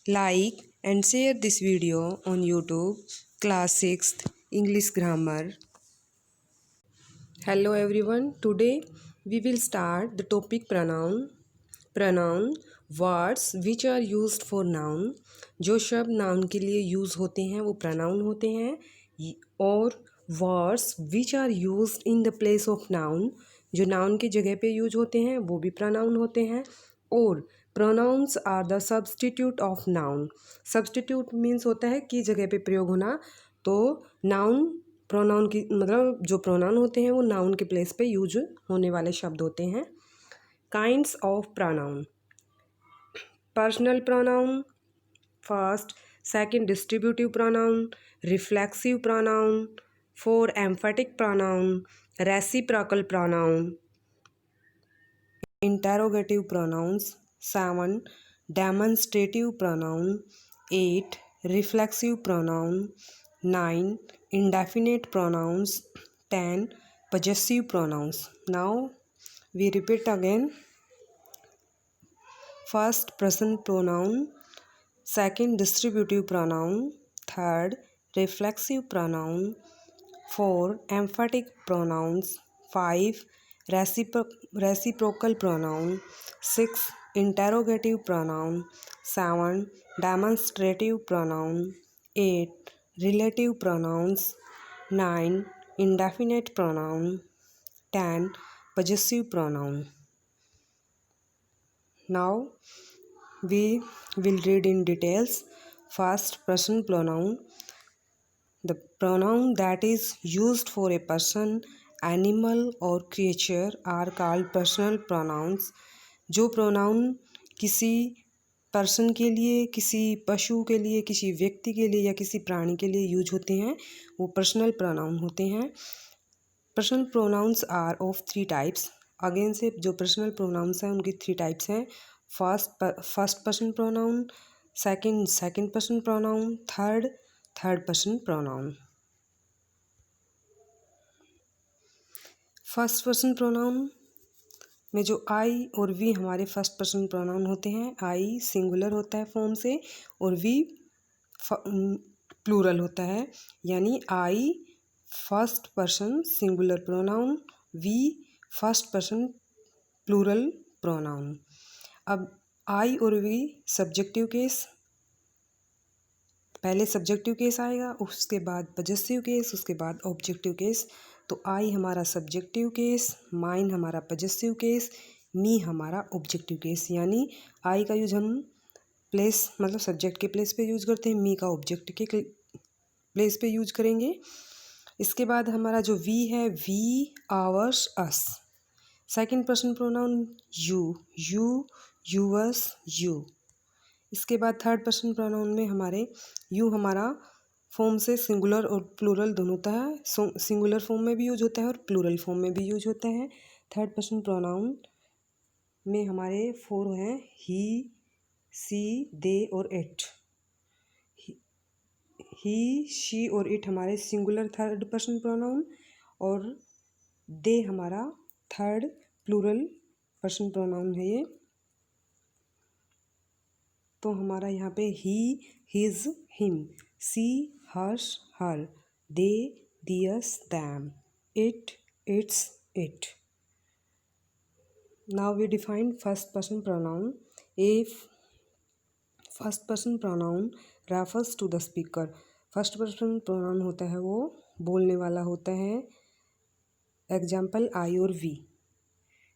Like and share this video on YouTube, Class 6th English Grammar. Hello everyone. Today we will start the topic pronoun. Pronoun words which are used for noun. जो शब्द noun के लिए use होते हैं वो pronoun होते हैं और words which are used in the place of noun जो नाउन की जगह पे यूज होते हैं वो भी pronoun होते हैं और pronouns are the substitute of noun. substitute means होता है कि जगह पे प्रयोग होना तो noun प्रोनाउन की मतलब जो प्रोनाउन होते हैं वो नाउन के प्लेस पे यूज होने वाले शब्द होते हैं. Kinds of pronoun. Personal pronoun first, second distributive pronoun, reflexive pronoun, 4 emphatic pronoun, reciprocal pronoun, interrogative pronounce, 7 demonstrative pronoun, 8 reflexive pronoun, 9 indefinite pronouns, 10 possessive pronouns. Now we repeat again. First person pronoun, second distributive pronoun, third reflexive pronoun, 4 emphatic pronouns, 5 reciprocal pronoun, 6 interrogative pronoun, 7 demonstrative pronoun, 8 relative pronouns, 9 indefinite pronoun, 10 possessive pronoun. Now we will read in details. First person pronoun. The pronoun that is used for a person, animal or creature are called personal pronouns. जो pronoun किसी person के लिए, किसी पशु के लिए, किसी व्यक्ति के लिए या किसी प्राणी के लिए यूज होते हैं वो पर्सनल प्रोनाउन होते हैं. Personal pronouns are of 3 types. Again से जो पर्सनल प्रोनाउंस हैं उनकी 3 टाइप्स हैं. First person pronoun, second person pronoun, third person pronoun. First person pronoun में जो आई और वी हमारे फर्स्ट पर्सन प्रोनाउन होते हैं. आई सिंगुलर होता है फॉर्म से और वी प्लूरल होता है. यानी I first person singular pronoun, we first person plural pronoun. अब आई और वी सब्जेक्टिव केस, पहले सब्जेक्टिव केस आएगा, उसके बाद पजेसिव केस, उसके बाद ऑब्जेक्टिव केस. तो आई हमारा सब्जेक्टिव केस, माइन हमारा पजेसिव केस, मी हमारा ऑब्जेक्टिव केस. यानी आई का यूज हम प्लेस मतलब सब्जेक्ट के प्लेस पे यूज करते हैं, मी का ऑब्जेक्ट के प्लेस पे यूज करेंगे. इसके बाद हमारा जो वी है, we ours us. Second person pronoun you yours you. इसके बाद थर्ड पर्सन प्रोनाउन में हमारे यू हमारा फॉर्म से सिंगुलर और प्लूरल दोनों होता है. सिंगुलर फॉर्म में भी यूज होता है और प्लूरल फॉर्म में भी यूज होता है. थर्ड पर्सन प्रोनाउन में हमारे 4 हैं, ही, सी, दे और इट. ही, शी और इट हमारे सिंगुलर थर्ड पर्सन प्रोनाउन और दे हमारा थर्ड प्लूरल पर्सन प्रोनाउन है ये. तो हमारा यहाँ पे he, his, him, she, hers, her, they, theirs, them, it, its, it. Now we define first person pronoun. If first person pronoun refers to the speaker. First person pronoun होता है वो बोलने वाला होता है. एग्जाम्पल आई और we.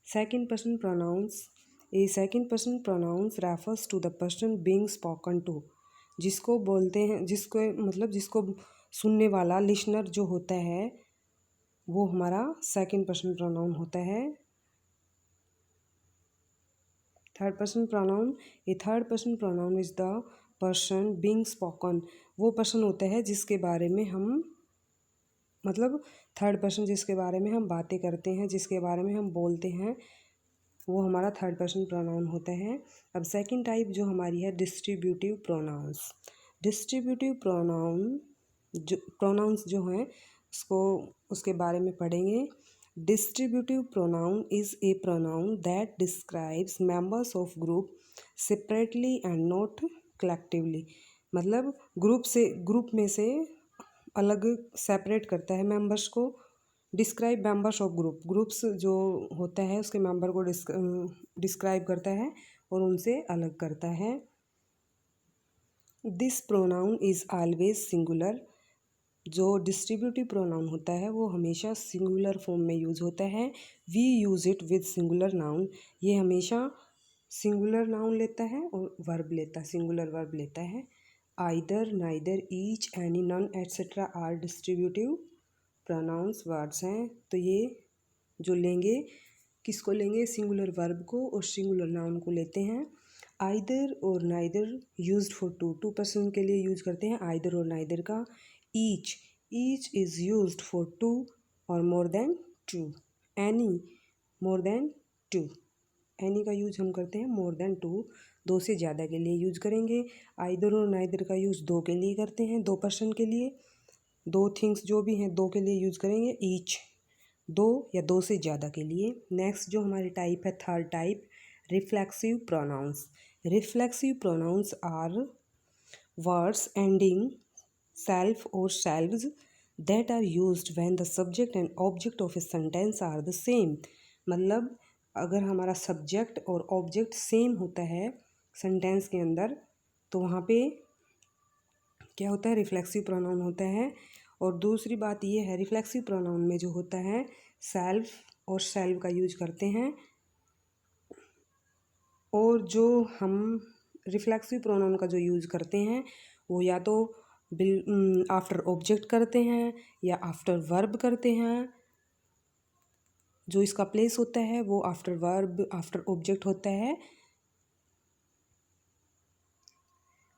Second person pronouns. A second person pronouns refers to the person being spoken to. जिसको बोलते हैं, जिसको मतलब जिसको सुनने वाला लिसनर जो होता है वो हमारा सेकंड पर्सन प्रोनाउन होता है. Third person pronoun. A third person pronoun is the person being spoken. वो पर्सन होता है जिसके बारे में हम मतलब थर्ड पर्सन जिसके बारे में हम बातें करते हैं, जिसके बारे में हम बोलते हैं, वो हमारा थर्ड पर्सन प्रोनाउन होता है. अब सेकंड टाइप जो हमारी है डिस्ट्रीब्यूटिव प्रोनाउंस. डिस्ट्रीब्यूटिव प्रोनाउंस जो हैं उसके बारे में पढ़ेंगे. Distributive pronoun is a pronoun that describes members of group separately and not collectively, मतलब ग्रुप में से अलग सेपरेट करता है मेंबर्स को। डिस्क्राइब मेंबर्स ऑफ ग्रुप्स जो होता है उसके मेंबर को डिस्क्राइब करता है और उनसे अलग करता है। This pronoun is always singular. जो डिस्ट्रीब्यूटिव प्रोनाउन होता है वो हमेशा सिंगुलर फॉर्म में यूज़ होता है। We use it with singular noun. ये हमेशा सिंगुलर नाउन लेता है और वर्ब लेता है, सिंगुलर वर्ब लेता है। Either, neither, each, any, none etcetera are distributive pronouns words हैं। तो ये जो लेंगे, किसको लेंगे? सिंगुलर वर्ब को और सिंगुलर नाउन को लेते हैं। आइदर और neither used for two person के लिए यूज करते हैं आइदर और नाइदर का। Each is used for two और more than two. Any more than two, any का यूज हम करते हैं मोर देन टू, दो से ज़्यादा के लिए यूज करेंगे। आइदर और नाइदर का यूज़ दो के लिए करते हैं, दो पर्सन के लिए, दो थिंग्स जो भी हैं दो के लिए यूज करेंगे। ईच दो या दो से ज़्यादा के लिए। नेक्स्ट जो हमारी टाइप है, third type, reflexive pronouns. Reflexive pronouns are words ending self और selves that are used when the subject and object of a sentence are the same. मतलब अगर हमारा सब्जेक्ट और ऑब्जेक्ट सेम होता है सेंटेंस के अंदर, तो वहाँ पे क्या होता है? रिफ्लेक्सिव प्रोनाउन होता है। और दूसरी बात ये है, रिफ्लेक्सिव प्रोनाउन में जो होता है सेल्फ और सेल्व का यूज करते हैं। और जो हम रिफ्लेक्सिव प्रोनाउन का जो यूज करते हैं वो या तो आफ्टर ऑब्जेक्ट करते हैं या आफ्टर वर्ब करते हैं। जो इसका प्लेस होता है वो आफ्टर वर्ब आफ्टर ऑब्जेक्ट होता है।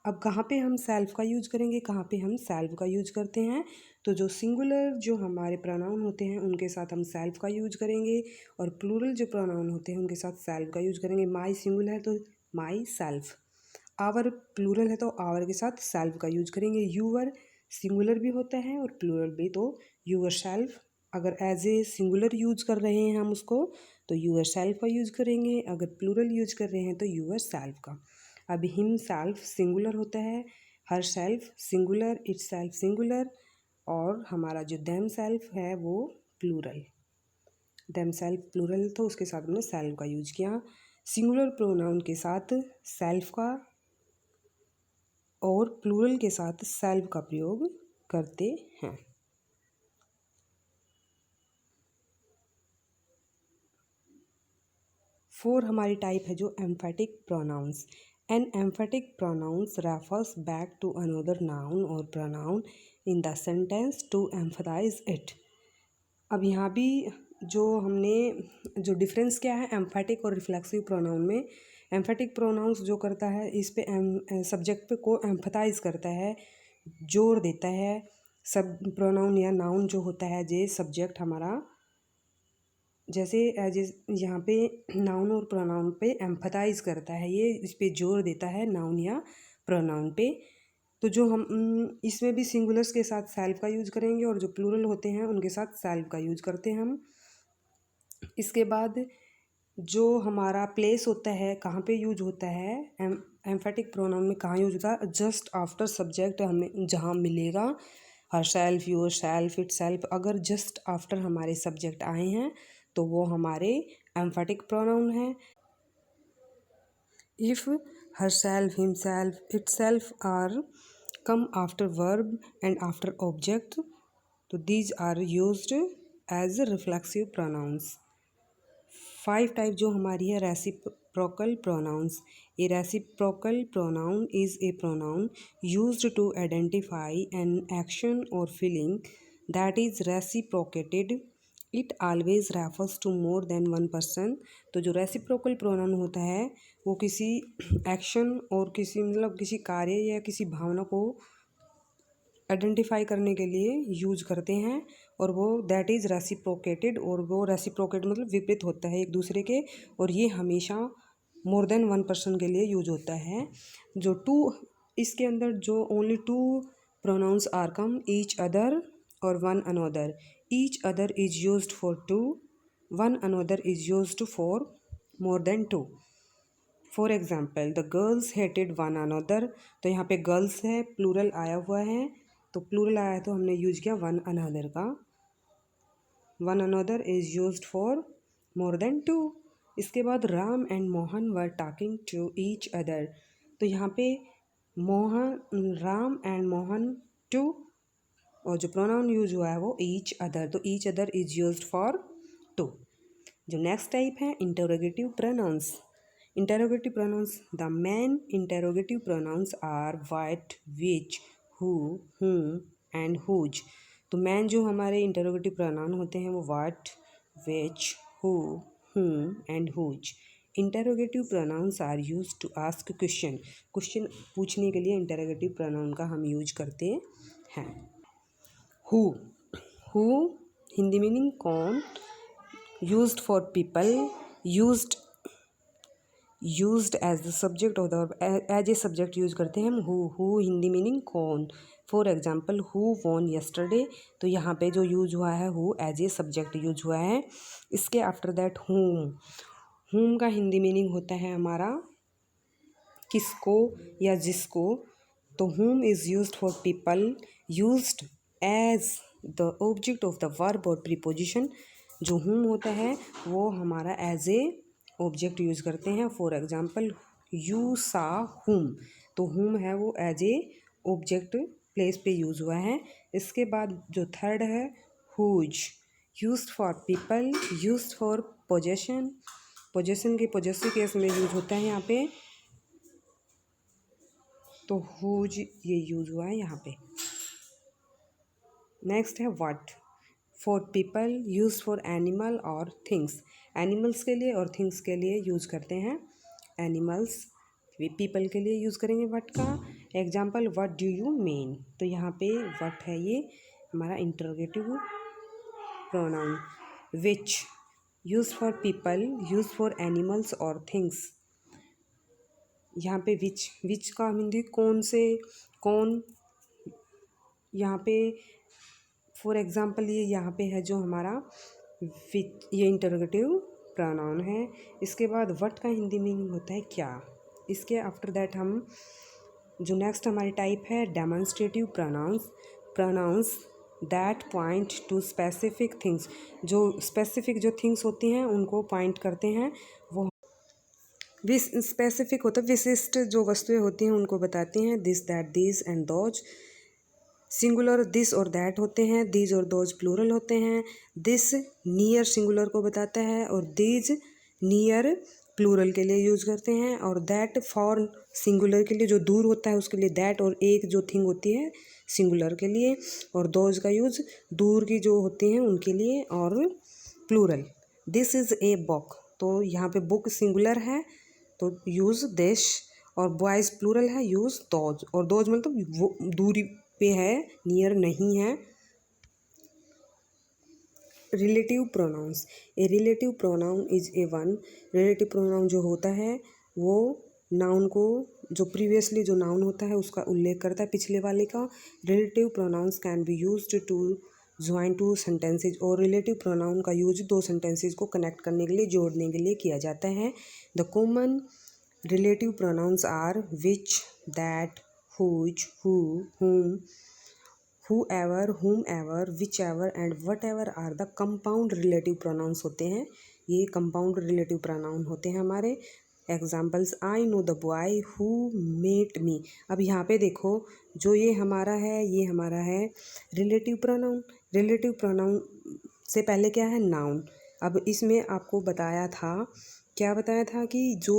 अब कहाँ पे हम सेल्फ का यूज करेंगे, कहाँ पे हम सेल्फ का यूज करते हैं? तो जो सिंगुलर जो हमारे प्रोनाउन होते हैं उनके साथ हम सेल्फ का यूज करेंगे और प्लूरल जो प्रोनाउन होते हैं उनके साथ सेल्फ का यूज करेंगे। माई सिंगुलर है तो माई सेल्फ, आवर प्लूरल है तो आवर के साथ सेल्फ का यूज करेंगे। यूवर सिंगुलर भी होता है और प्लूरल भी, तो यूवर सेल्फ अगर एज ए सिंगुलर यूज कर रहे हैं हम उसको तो यूवर सेल्फ का यूज करेंगे, अगर प्लूरल यूज कर रहे हैं तो यूवर सेल्फ का। अब हिम सेल्फ सिंगुलर होता है, her self singular, it self singular, और हमारा जो देम सेल्फ है वो प्लूरल। देम सेल्फ प्लूरल तो उसके साथ हमने सेल्फ का यूज किया। सिंगुलर प्रोनाउन के साथ सेल्फ का और प्लूरल के साथ सेल्फ का प्रयोग करते हैं। फोर हमारी टाइप है जो emphatic pronouns. An emphatic pronouns refers back to another noun और pronoun in the sentence to emphasize it. अब यहाँ भी जो हमने जो डिफरेंस क्या है एम्फेटिक और रिफ्लेक्सिव प्रोनाउन में, एम्फेटिक प्रोनाउंस जो करता है इस पे सब्जेक्ट पे को एम्फसाइज करता है, जोर देता है। सब प्रोनाउन या नाउन जो होता है जे सब्जेक्ट हमारा, जैसे एज यहाँ पे नाउन और प्रोनाउन पे एम्फसाइज करता है, ये इस पे जोर देता है नाउन या प्रोनाउन पे। तो जो हम इसमें भी सिंगुलर्स के साथ सेल्फ का यूज करेंगे और जो प्लूरल होते हैं उनके साथ सेल्फ का यूज करते हैं हम। इसके बाद जो हमारा प्लेस होता है, कहाँ पे यूज होता है एम्फेटिक प्रोनाउन में, कहाँ यूज होता है? जस्ट आफ्टर सब्जेक्ट हमें जहाँ मिलेगा herself, yourself, itself, अगर जस्ट आफ्टर हमारे सब्जेक्ट आए हैं तो वो हमारे एम्फेटिक प्रोनाउन है। If herself, himself, itself are come after verb and after object, तो these are used as reflexive pronouns. Five type जो हमारी है reciprocal pronouns. A reciprocal pronoun is a pronoun used to identify an action और feeling that is reciprocated. It always refers to more than one person. तो जो reciprocal pronoun होता है वो किसी एक्शन और किसी मतलब किसी कार्य या किसी भावना को आइडेंटिफाई करने के लिए यूज करते हैं, और वो दैट इज़ रेसिप्रोकेटेड, और वो रेसिप्रोकेट मतलब विपरीत होता है एक दूसरे के, और ये हमेशा मोर देन वन पर्सन के लिए यूज होता है। जो टू, इसके अंदर जो only two pronouns are come, each other और one another. Each other is used for two, one another is used for more than two. For example the girls hated one another, तो यहाँ पे girls है, plural आया हुआ है, तो plural आया तो हमने यूज किया वन अनदर का। One another is used for more than two. इसके बाद Ram and Mohan were talking to each other, तो यहाँ पे राम एंड मोहन टू, और जो प्रोनाउन यूज हुआ है वो ईच अदर, तो each other is used for two. जो नेक्स्ट टाइप है interrogative pronouns. Interrogative pronouns, the main interrogative pronouns are what, which, who, whom and whose. तो मैन जो हमारे इंटरोगेटिव प्रोनाउन होते हैं वो what, which, who, whom and whose. Interrogative pronouns are use to ask question, question पूछने के लिए interrogative pronoun का हम यूज करते हैं। हु, हु हिंदी मीनिंग कौन, used for people, used as the subject of the, as a subject use करते हैं हम हु हिंदी मीनिंग कौन। For example who won yesterday, तो यहाँ पे जो यूज हुआ है who as a subject use हुआ है। इसके आफ्टर दैट हुम का हिंदी मीनिंग होता है हमारा किसको या जिसको, तो whom is used for people, used as the object of the verb और प्रीपोजिशन। जो हुम होता है वो हमारा एज ए ऑब्जेक्ट यूज करते हैं। फॉर एग्जाम्पल यू सा हुम, तो हुम है वो एज ए ऑब्जेक्ट प्लेस पे यूज हुआ है। इसके बाद जो थर्ड है whose, used for people, used for possession, possession के पॉजेसिव केस में यूज होता है यहाँ पे, तो हुज ये यूज हुआ है यहाँ पे। नेक्स्ट है what, for people, use for animal और थिंग्स, एनिमल्स के लिए और थिंग्स के लिए यूज करते हैं। एनिमल्स, पीपल के लिए यूज करेंगे व्हाट का। Example what do you mean, तो यहाँ पे व्हाट है ये हमारा interrogative pronoun. Which, use for people, use for animals और थिंग्स, यहाँ पे विच का हिंदी कौन से, कौन, यहाँ पे फॉर एग्जाम्पल ये यहाँ पे है जो हमारा विच, ये इंटरोगेटिव प्रोनाउन है। इसके बाद व्हाट का हिंदी मीनिंग होता है क्या। इसके आफ्टर दैट हम जो नेक्स्ट हमारी टाइप है demonstrative pronouns, pronouns that point to specific things, जो स्पेसिफिक जो थिंग्स होती हैं उनको पॉइंट करते हैं, वो स्पेसिफिक होता है, विशिष्ट जो वस्तुएं होती हैं उनको बताते हैं। This that these and those, singular this और दैट होते हैं, दीज और दोज प्लूरल होते हैं। दिस नियर सिंगुलर को बताता है और दीज नियर प्लूरल के लिए यूज करते हैं, और दैट फॉर सिंगुलर के लिए जो दूर होता है उसके लिए दैट, और एक जो थिंग होती है सिंगुलर के लिए, और दोज का यूज दूर की जो होती हैं उनके लिए, और plural. This is a book, तो यहाँ पे बुक सिंगुलर है तो यूज़ दिस, और बॉयज़ प्लूरल है यूज़ दोज, और दोज मतलब वो दूरी पे है, नियर नहीं है। Relative pronouns, a relative pronoun is a one, relative pronoun जो होता है वो नाउन को, जो प्रीवियसली जो नाउन होता है उसका उल्लेख करता है पिछले वाले का। Relative pronouns can be used to join two sentences, और रिलेटिव प्रोनाउन का यूज दो सेंटेंसेज को कनेक्ट करने के लिए, जोड़ने के लिए किया जाता है। The common relative pronouns are which, that, whose, who, whom, whoever, whomever, whichever and whatever are the compound relative pronouns होते हैं। ये compound relative pronoun होते हैं हमारे। Examples I know the boy who met me, अब यहाँ पे देखो जो ये हमारा है रिलेटिव प्रोनाउन। रिलेटिव प्रोनाउन से पहले क्या है नाउन। अब इसमें आपको क्या बताया था कि जो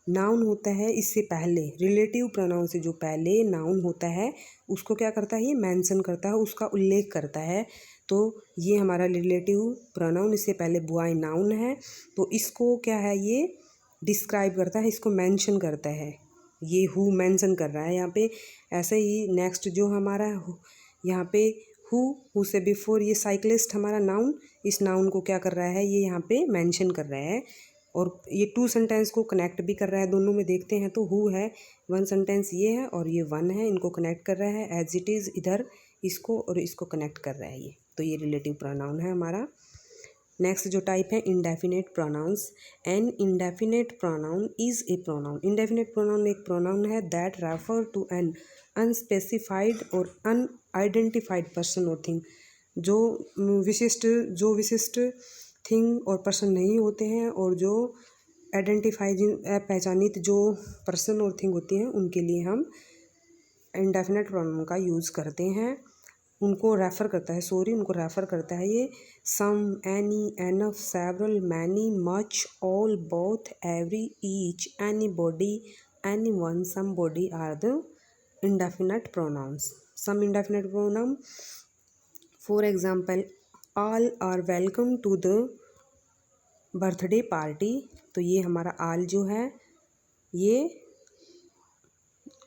नाउन होता है इससे पहले, रिलेटिव प्रोनाउन से जो पहले नाउन होता है उसको क्या करता है, ये मेंशन करता है, उसका उल्लेख करता है। तो ये हमारा रिलेटिव प्रोनाउन, इससे पहले बॉय नाउन है तो इसको क्या है, ये डिस्क्राइब करता है, इसको मेंशन करता है। ये हु मेंशन कर रहा है यहाँ पे। ऐसे ही नेक्स्ट जो हमारा यहाँ पे हु से बिफोर ये साइक्लिस्ट हमारा नाउन, इस नाउन को क्या कर रहा है, ये यहाँ पे मेंशन कर रहा है, और ये टू सेंटेंस को कनेक्ट भी कर रहा है। दोनों में देखते हैं तो हु है, वन सेंटेंस ये है और ये वन है, इनको कनेक्ट कर रहा है एज इट इज़, इधर इसको और इसको कनेक्ट कर रहा है ये, तो ये रिलेटिव प्रोनाउन है हमारा। नेक्स्ट जो टाइप है indefinite pronouns. An indefinite pronoun is a pronoun. Indefinite pronoun एक प्रोनाउन है that refer to an unspecified और अनआइडेंटिफाइड पर्सन और थिंग। जो विशिष्ट थिंग और पर्सन नहीं होते हैं और जो आइडेंटिफाई पहचानित जो पर्सन और थिंग होती हैं उनके लिए हम इंडेफिनेट प्रोनाउन का यूज़ करते हैं। उनको रेफ़र करता है ये some, any, enough, several, many, much, all, both, every, each, anybody, anyone, somebody are the indefinite pronouns. Some indefinite pronoun, for example, all are welcome to the birthday party। तो ये हमारा all जो है ये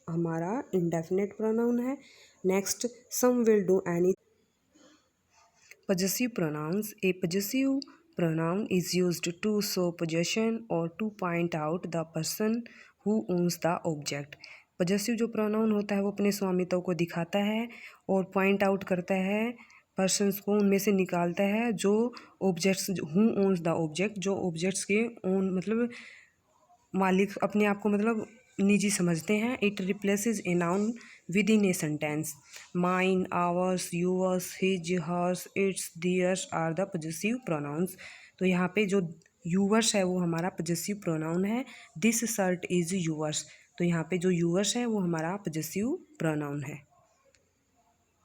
हमारा indefinite pronoun है। Next some will do any। possessive pronouns। A possessive pronoun is used to show possession or to point out the person who owns the object। Possessive जो pronoun होता है वो अपने स्वामित्व को दिखाता है और पॉइंट आउट करता है पर्सन्स को, उनमें से निकालता है जो objects, who owns the object, जो ऑब्जेक्ट्स के ओन मतलब मालिक अपने आप को मतलब निजी समझते हैं। It replaces a noun within a sentence. Mine, ours, yours, his, hers, its, theirs are the possessive pronouns. तो यहाँ पे जो यूअर्स है वो हमारा पजेसिव प्रोनाउन है। This shirt is yours. तो यहाँ पे जो यूअर्स है वो हमारा पजेसिव प्रोनाउन है।